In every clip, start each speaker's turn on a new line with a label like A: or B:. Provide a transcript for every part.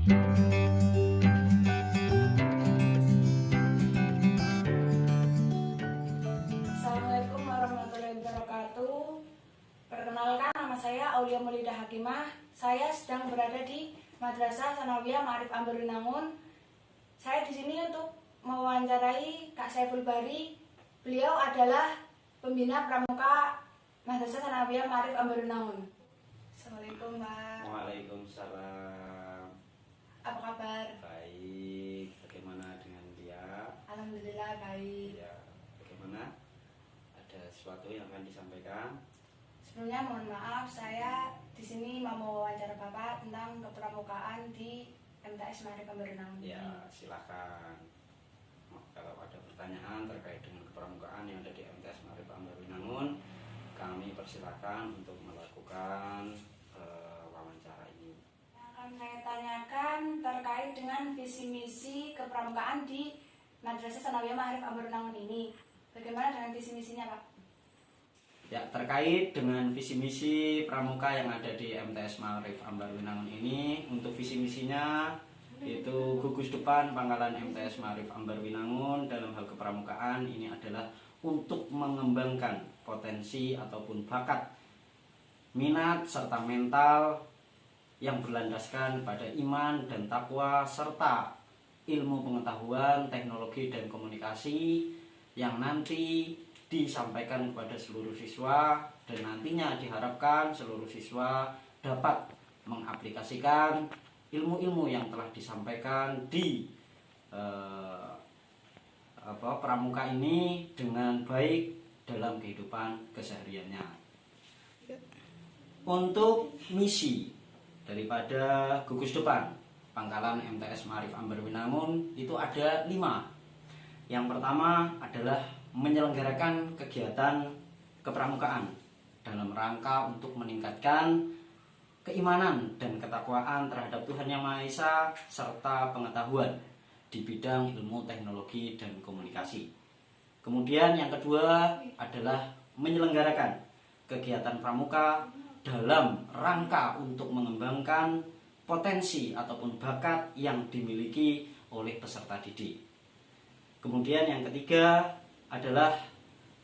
A: Assalamualaikum warahmatullahi wabarakatuh. Perkenalkan, nama saya Aulia Maulidah Hakimah. Saya sedang berada di Madrasah Tsanawiyah Ma'arif Ambarwinangun. Saya di sini untuk mewawancarai Kak Saiful Bari. Beliau adalah pembina pramuka Madrasah Tsanawiyah Ma'arif Ambarwinangun. Assalamualaikum, Mbak.
B: Waalaikumsalam.
A: Apa kabar?
B: Baik. Bagaimana dengan dia?
A: Alhamdulillah baik.
B: Ya. Bagaimana? Ada sesuatu yang akan disampaikan?
A: Sebelumnya mohon maaf, saya di sini mau mewawancara Bapak tentang kepramukaan di MTS Ma'arif Ambarwinangun.
B: Ya, silakan. Kalau ada pertanyaan terkait dengan kepramukaan yang ada di MTS Ma'arif Ambarwinangun, kami persilakan untuk melakukan wawancara ini.
A: Yang akan saya tanyakan terkait dengan visi misi kepramukaan di Madrasah Tsanawiyah Ma'arif Ambarwinangun ini. Bagaimana dengan visi misinya, Pak?
B: Ya, terkait dengan visi misi pramuka yang ada di MTS Ma'arif Ambarwinangun ini, untuk visi misinya itu gugus depan Pangkalan MTS Ma'arif Ambarwinangun dalam hal kepramukaan ini adalah untuk mengembangkan potensi ataupun bakat, minat serta mental yang berlandaskan pada iman dan takwa serta ilmu pengetahuan, teknologi dan komunikasi yang nanti disampaikan kepada seluruh siswa dan nantinya diharapkan seluruh siswa dapat mengaplikasikan ilmu-ilmu yang telah disampaikan di pramuka ini dengan baik dalam kehidupan kesehariannya. Untuk misi daripada gugus depan Pangkalan MTS Ma'arif Ambarwinangun itu ada 5. Yang pertama adalah menyelenggarakan kegiatan kepramukaan dalam rangka untuk meningkatkan keimanan dan ketakwaan terhadap Tuhan Yang Maha Esa serta pengetahuan di bidang ilmu teknologi dan komunikasi. Kemudian yang kedua adalah menyelenggarakan kegiatan pramuka dalam rangka untuk mengembangkan potensi ataupun bakat yang dimiliki oleh peserta didik. Kemudian yang ketiga adalah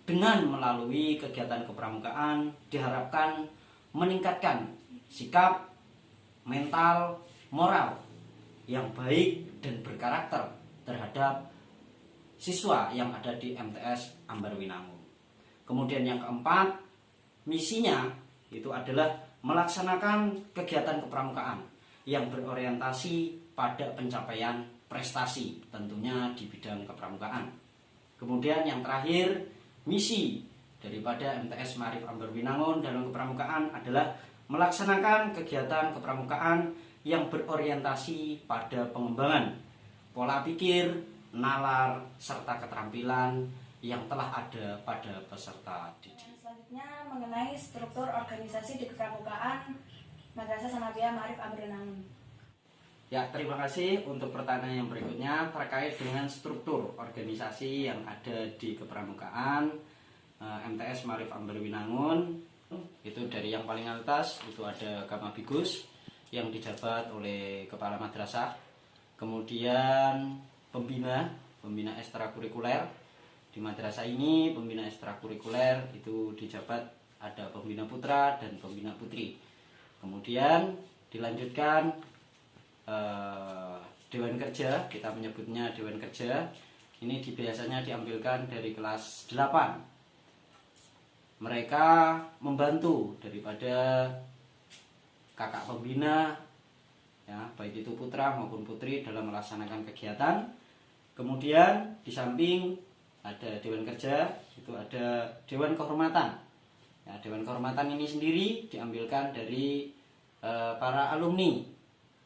B: dengan melalui kegiatan kepramukaan diharapkan meningkatkan sikap, mental, moral yang baik dan berkarakter terhadap siswa yang ada di MTS Ambarwinangun. Kemudian yang keempat, misinya itu adalah melaksanakan kegiatan kepramukaan yang berorientasi pada pencapaian prestasi tentunya di bidang kepramukaan. Kemudian yang terakhir, misi daripada MTS Ma'arif Ambarwinangun dalam kepramukaan adalah melaksanakan kegiatan kepramukaan yang berorientasi pada pengembangan pola pikir, nalar, serta keterampilan yang telah ada pada peserta didik.
A: Selanjutnya mengenai struktur organisasi di kepramukaan Madrasah Tsanawiyah Ma'arif Ambarwinangun.
B: Ya, terima kasih untuk pertanyaan yang berikutnya terkait dengan struktur organisasi yang ada di kepramukaan MTS Ma'arif Ambarwinangun. Itu dari yang paling atas itu ada Kamabigus yang dijabat oleh kepala madrasah. Kemudian pembina ekstrakurikuler di madrasah ini, pembina ekstrakurikuler itu dijabat ada pembina putra dan pembina putri. Kemudian dilanjutkan Dewan Kerja, kita menyebutnya Dewan Kerja. Ini biasanya diambilkan dari kelas 8. Mereka membantu daripada kakak pembina, ya, baik itu putra maupun putri dalam melaksanakan kegiatan. Kemudian di samping ada Dewan Kerja, itu ada Dewan Kehormatan. Ya, Dewan Kehormatan ini sendiri diambilkan dari para alumni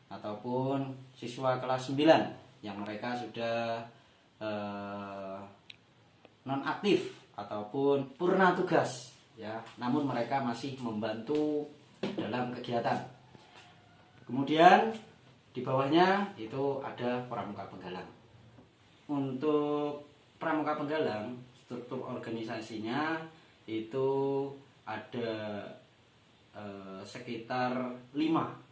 B: ataupun siswa kelas 9 yang mereka sudah nonaktif ataupun purna tugas, ya, namun mereka masih membantu dalam kegiatan. Kemudian di bawahnya itu ada pramuka penggalang. Untuk pramuka penggalang, struktur organisasinya itu ada sekitar 5.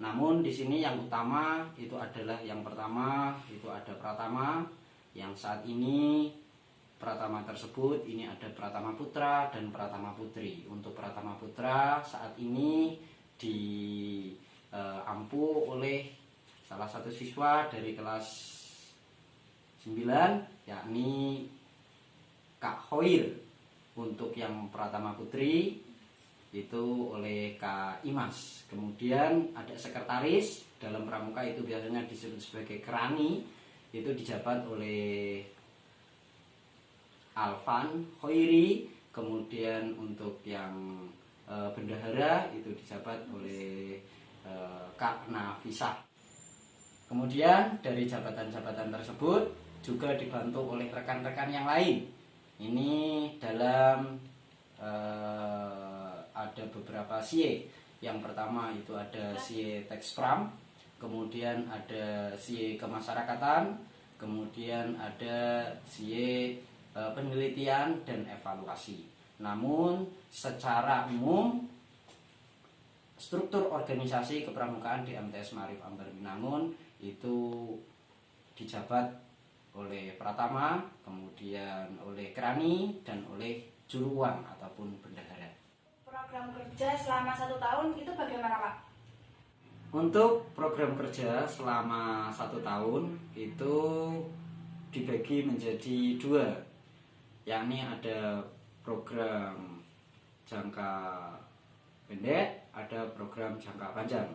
B: Namun di sini yang utama itu adalah yang pertama itu ada Pratama, yang saat ini Pratama tersebut ini ada Pratama Putra dan Pratama Putri. Untuk Pratama Putra saat ini diampu oleh salah satu siswa dari kelas 9, yakni Kak Hoir. Untuk yang Pratama Putri itu oleh Kak Imas. Kemudian ada sekretaris, dalam pramuka itu biasanya disebut sebagai kerani, itu dijabat oleh Alvan Hoiri. Kemudian untuk yang bendahara itu dijabat oleh Kak Nafisah. Kemudian dari jabatan-jabatan tersebut juga dibantu oleh rekan-rekan yang lain. Ini dalam ada beberapa SIE. Yang pertama itu ada SIE Tekspram, kemudian ada SIE Kemasyarakatan, kemudian ada SIE Penelitian dan Evaluasi. Namun secara umum struktur organisasi kepramukaan di MTS Maarif Ambarwinangun itu dijabat oleh Pratama, kemudian oleh Kerani, dan oleh Juruwan ataupun bendahara.
A: Program kerja selama 1 tahun itu bagaimana, Pak?
B: Untuk program kerja selama 1 tahun itu dibagi menjadi 2, yakni ada program jangka pendek, ada program jangka panjang.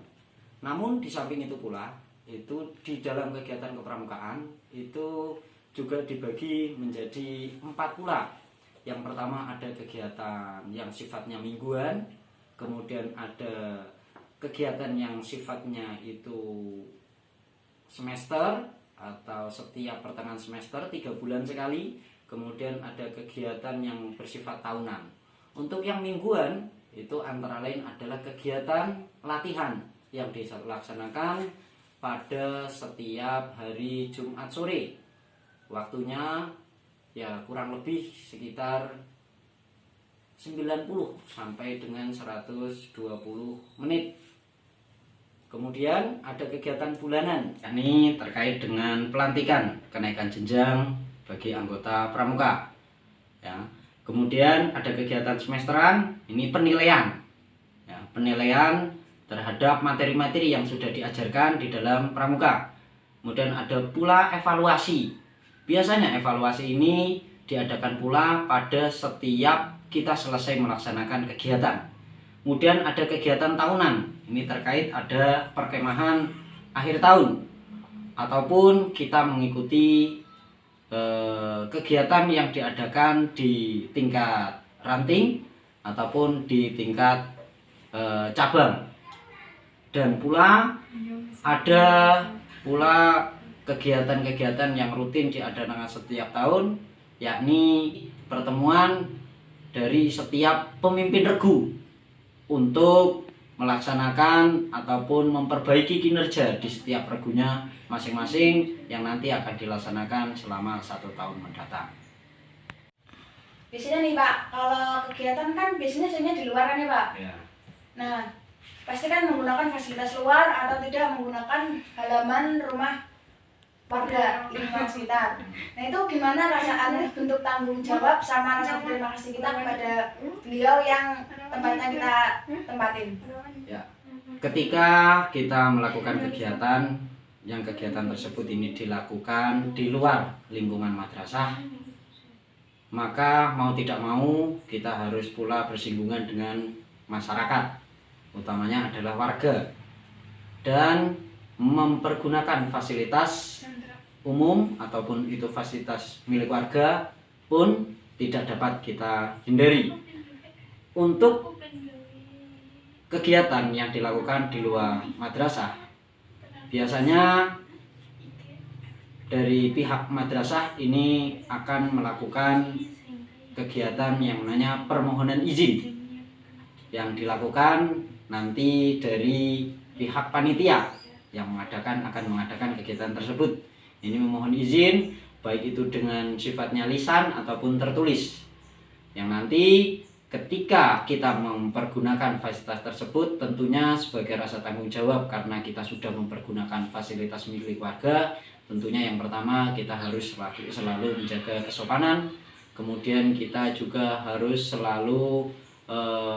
B: Namun di samping itu pula, itu di dalam kegiatan kepramukaan itu juga dibagi menjadi 4 pula. Yang pertama ada kegiatan yang sifatnya mingguan, kemudian ada kegiatan yang sifatnya itu semester atau setiap pertengahan semester 3 bulan sekali, kemudian ada kegiatan yang bersifat tahunan. Untuk yang mingguan itu antara lain adalah kegiatan latihan yang dilaksanakan pada setiap hari Jumat sore. Waktunya ya kurang lebih sekitar 90 sampai dengan 120 menit. Kemudian ada kegiatan bulanan, yakni terkait dengan pelantikan kenaikan jenjang bagi anggota pramuka. Ya. Kemudian ada kegiatan semesteran, ini penilaian. Ya, penilaian terhadap materi-materi yang sudah diajarkan di dalam pramuka. Kemudian ada pula evaluasi. Biasanya evaluasi ini diadakan pula pada setiap kita selesai melaksanakan kegiatan. Kemudian ada kegiatan tahunan. Ini terkait ada perkemahan akhir tahun ataupun kita mengikuti kegiatan yang diadakan di tingkat ranting ataupun di tingkat cabang. Dan pula ada pula kegiatan-kegiatan yang rutin diadakan setiap tahun, yakni pertemuan dari setiap pemimpin regu untuk melaksanakan ataupun memperbaiki kinerja di setiap regunya masing-masing yang nanti akan dilaksanakan selama 1 tahun mendatang.
A: Biasanya nih Pak, kalau kegiatan kan biasanya sebenarnya di luar kan ya Pak?
B: Ya.
A: Nah, pasti kan menggunakan fasilitas luar atau tidak menggunakan halaman rumah warga lingkungan sekitar. Nah itu gimana rasanya bentuk tanggung jawab sama rasa terima kasih kita kepada beliau yang tempatnya kita tempatin?
B: Ya. Ketika kita melakukan kegiatan yang kegiatan tersebut ini dilakukan di luar lingkungan madrasah, maka mau tidak mau kita harus pula bersinggungan dengan masyarakat, utamanya adalah warga, dan mempergunakan fasilitas umum ataupun itu fasilitas milik warga pun tidak dapat kita hindari. Untuk kegiatan yang dilakukan di luar madrasah, biasanya dari pihak madrasah ini akan melakukan kegiatan yang namanya permohonan izin yang dilakukan nanti dari pihak panitia yang akan mengadakan kegiatan tersebut. Ini memohon izin baik itu dengan sifatnya lisan ataupun tertulis, yang nanti ketika kita mempergunakan fasilitas tersebut tentunya sebagai rasa tanggung jawab karena kita sudah mempergunakan fasilitas milik warga, tentunya yang pertama kita harus selalu menjaga kesopanan, kemudian kita juga harus selalu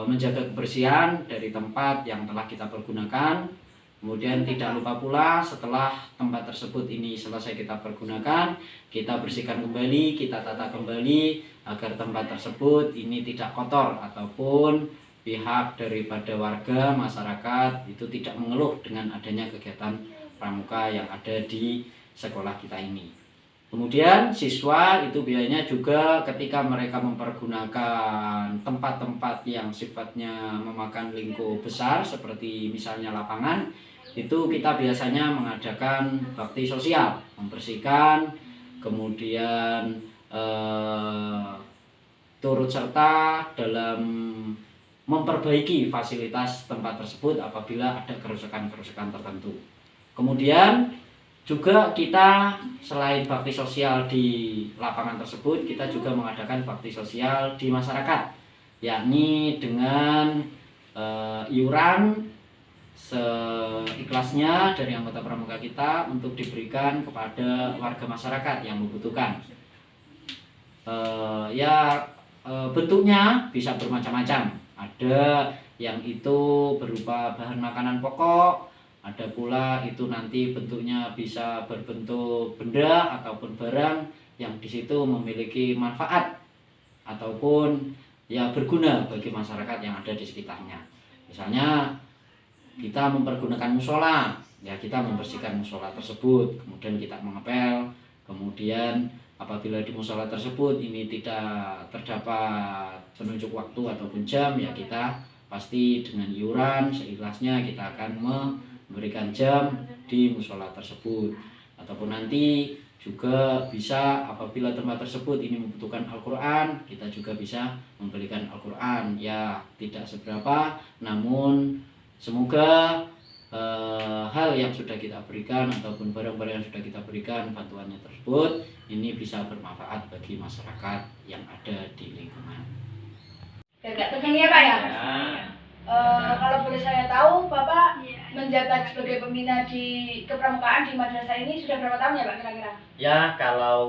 B: menjaga kebersihan dari tempat yang telah kita pergunakan. Kemudian tidak lupa pula setelah tempat tersebut ini selesai kita pergunakan, kita bersihkan kembali, kita tata kembali agar tempat tersebut ini tidak kotor ataupun pihak daripada warga masyarakat itu tidak mengeluh dengan adanya kegiatan pramuka yang ada di sekolah kita ini. Kemudian siswa itu biasanya juga ketika mereka mempergunakan tempat-tempat yang sifatnya memakan lingkup besar seperti misalnya lapangan, itu kita biasanya mengadakan bakti sosial, membersihkan, kemudian turut serta dalam memperbaiki fasilitas tempat tersebut apabila ada kerusakan-kerusakan tertentu. Kemudian juga kita selain bakti sosial di lapangan tersebut, kita juga mengadakan bakti sosial di masyarakat, yakni dengan iuran seikhlasnya dari anggota pramuka kita untuk diberikan kepada warga masyarakat yang membutuhkan. Bentuknya bisa bermacam-macam. Ada yang itu berupa bahan makanan pokok, ada pula itu nanti bentuknya bisa berbentuk benda ataupun barang yang di situ memiliki manfaat ataupun ya berguna bagi masyarakat yang ada di sekitarnya. Misalnya kita mempergunakan musola, ya kita membersihkan musola tersebut, kemudian kita mengepel, kemudian apabila di musola tersebut ini tidak terdapat penunjuk waktu ataupun jam, ya kita pasti dengan iuran seikhlasnya kita akan memberikan jam di musola tersebut. Ataupun nanti juga bisa apabila tempat tersebut ini membutuhkan Al-Quran, kita juga bisa memberikan Al-Quran, ya tidak seberapa, namun semoga hal yang sudah kita berikan ataupun barang-barang yang sudah kita berikan bantuannya tersebut ini bisa bermanfaat bagi masyarakat yang ada di lingkungan.
A: Gak tegang ya Pak ya? Kalau boleh saya tahu, Bapak menjabat sebagai pembina di kepramukaan di madrasah ini sudah berapa tahun ya Pak kira-kira?
B: Ya, kalau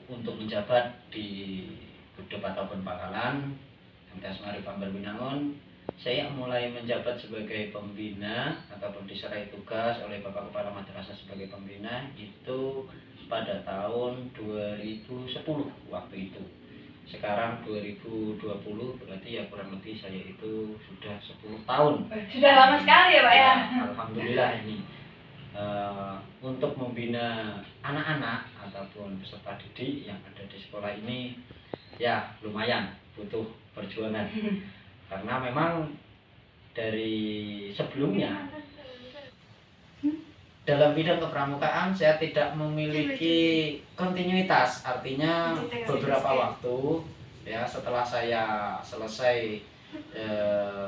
B: untuk menjabat di Gudep ataupun Pangkalan MTS Maarif Ambarwinangun, saya mulai menjabat sebagai pembina ataupun diserai tugas oleh Bapak Kepala Madrasah sebagai pembina itu pada tahun 2010 waktu itu. Sekarang 2020 berarti ya kurang lebih saya itu sudah 10 tahun.
A: Sudah lama sekali ya Pak ya?
B: Alhamdulillah ini untuk membina anak-anak ataupun peserta didik yang ada di sekolah ini ya lumayan butuh perjuangan. Karena memang dari sebelumnya dalam bidang kepramukaan saya tidak memiliki kontinuitas, artinya beberapa waktu ya setelah saya selesai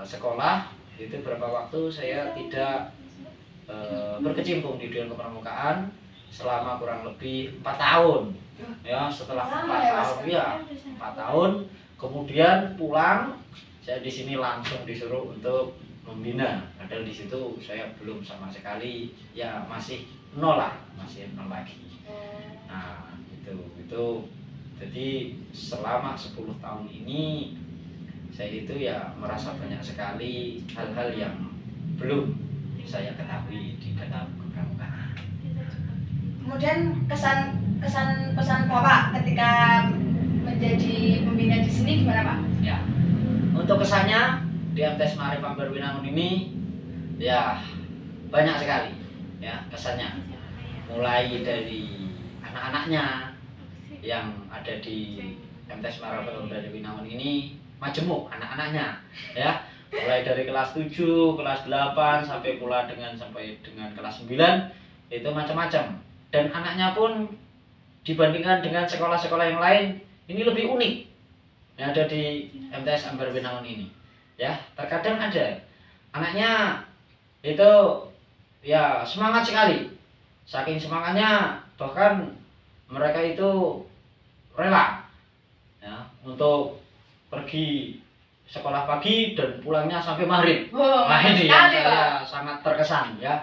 B: sekolah itu beberapa waktu saya tidak berkecimpung di dunia kepramukaan selama kurang lebih 4 tahun ya. Setelah 4 tahun ya 4 tahun kemudian pulang, saya di sini langsung disuruh untuk membina, padahal di situ saya belum sama sekali, ya masih nol lagi. Nah itu jadi selama 10 tahun ini saya itu ya merasa banyak sekali hal-hal yang belum saya ketahui di dalam kepramukaan.
A: Kemudian kesan pesan Bapak ketika menjadi pembina di sini gimana Pak?
B: Ya, untuk kesannya di MTS Maarif Ambarwinangun ini ya banyak sekali ya kesannya, mulai dari anak-anaknya yang ada di MTS Maarif Ambarwinangun ini majemuk anak-anaknya ya, mulai dari kelas 7, kelas 8 sampai dengan kelas 9 itu macam-macam, dan anaknya pun dibandingkan dengan sekolah-sekolah yang lain ini lebih unik yang ada di MTS Ambarwinangun ini. Ya, terkadang ada anaknya itu ya semangat sekali, saking semangatnya bahkan mereka itu rela ya untuk pergi
C: sekolah pagi dan pulangnya sampai maghrib.
A: Oh,
C: Nah ini yang
A: sekali, Pak.
C: saya sangat terkesan ya.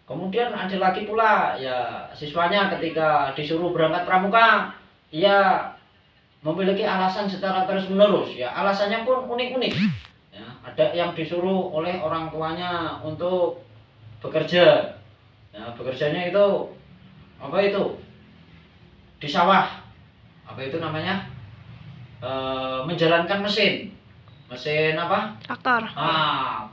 C: Kemudian ada lagi pula ya siswanya ketika disuruh berangkat pramuka, ia memiliki alasan secara terus menerus ya, alasannya pun unik-unik ya. Ada yang disuruh oleh orang tuanya untuk bekerja ya, bekerjanya itu apa itu di sawah, apa itu namanya, menjalankan mesin apa,
A: Traktor.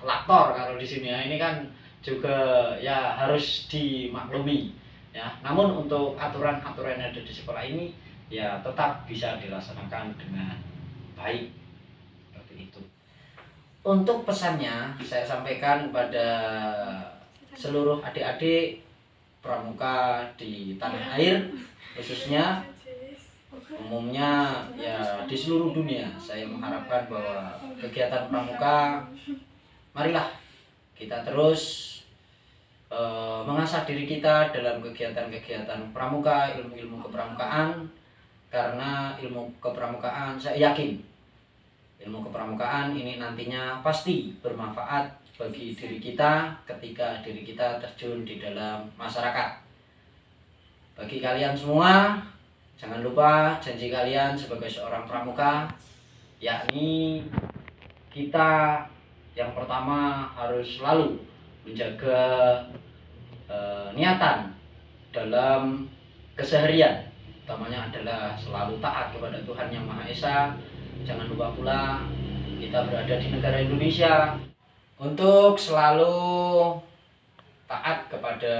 C: traktor kalau di sini ya. Ini kan juga ya harus dimaklumi ya, namun untuk aturan-aturan yang ada di sekolah ini ya tetap bisa dilaksanakan dengan baik seperti itu. Untuk pesannya saya sampaikan pada seluruh adik-adik pramuka di tanah air, khususnya umumnya ya di seluruh dunia. Saya mengharapkan bahwa kegiatan pramuka, marilah kita terus mengasah diri kita dalam kegiatan-kegiatan pramuka, ilmu-ilmu kepramukaan, karena ilmu kepramukaan saya yakin ilmu kepramukaan ini nantinya pasti bermanfaat bagi diri kita ketika diri kita terjun di dalam masyarakat. Bagi kalian semua, jangan lupa janji kalian sebagai seorang pramuka, yakni kita yang pertama harus selalu menjaga niatan dalam keseharian, utamanya adalah selalu taat kepada Tuhan Yang Maha Esa. Jangan lupa pula kita berada di negara Indonesia untuk selalu taat kepada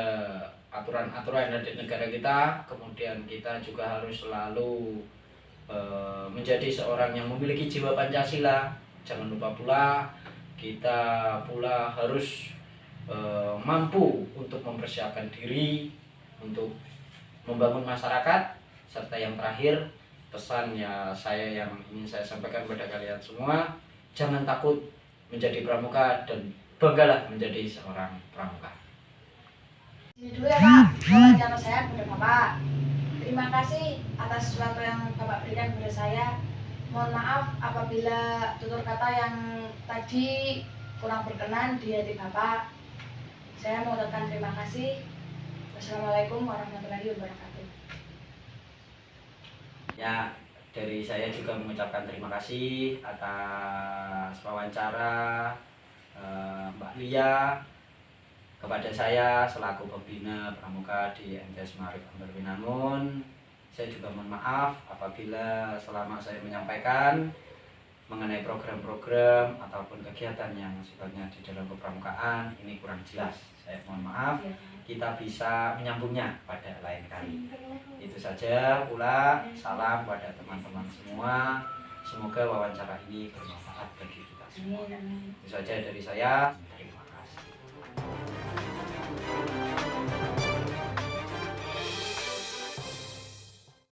C: aturan-aturan yang ada di negara kita. Kemudian kita juga harus selalu menjadi seorang yang memiliki jiwa Pancasila. Jangan lupa pula kita pula harus mampu untuk mempersiapkan diri untuk membangun masyarakat. Serta yang terakhir, pesan ya saya yang ingin saya sampaikan kepada kalian semua, jangan takut menjadi pramuka dan banggalah menjadi seorang pramuka.
A: Ini dulu ya Pak, wawancara saya kepada Bapak. Terima kasih atas sesuatu yang Bapak berikan kepada saya. Mohon maaf apabila tutur kata yang tadi kurang berkenan di hati Bapak. Saya mengucapkan terima kasih. Wassalamualaikum warahmatullahi wabarakatuh.
C: Ya, dari saya juga mengucapkan terima kasih atas wawancara Mbak Lia kepada saya selaku pembina pramuka di MTS Maarif Ambarwinangun. Saya juga mohon maaf apabila selama saya menyampaikan mengenai program-program ataupun kegiatan yang sifatnya di dalam kepramukaan ini kurang jelas. Saya mohon maaf, kita bisa menyambungnya pada lain kali. Itu saja pula, salam pada teman-teman semua. Semoga wawancara ini bermanfaat bagi kita semua. Itu saja dari saya.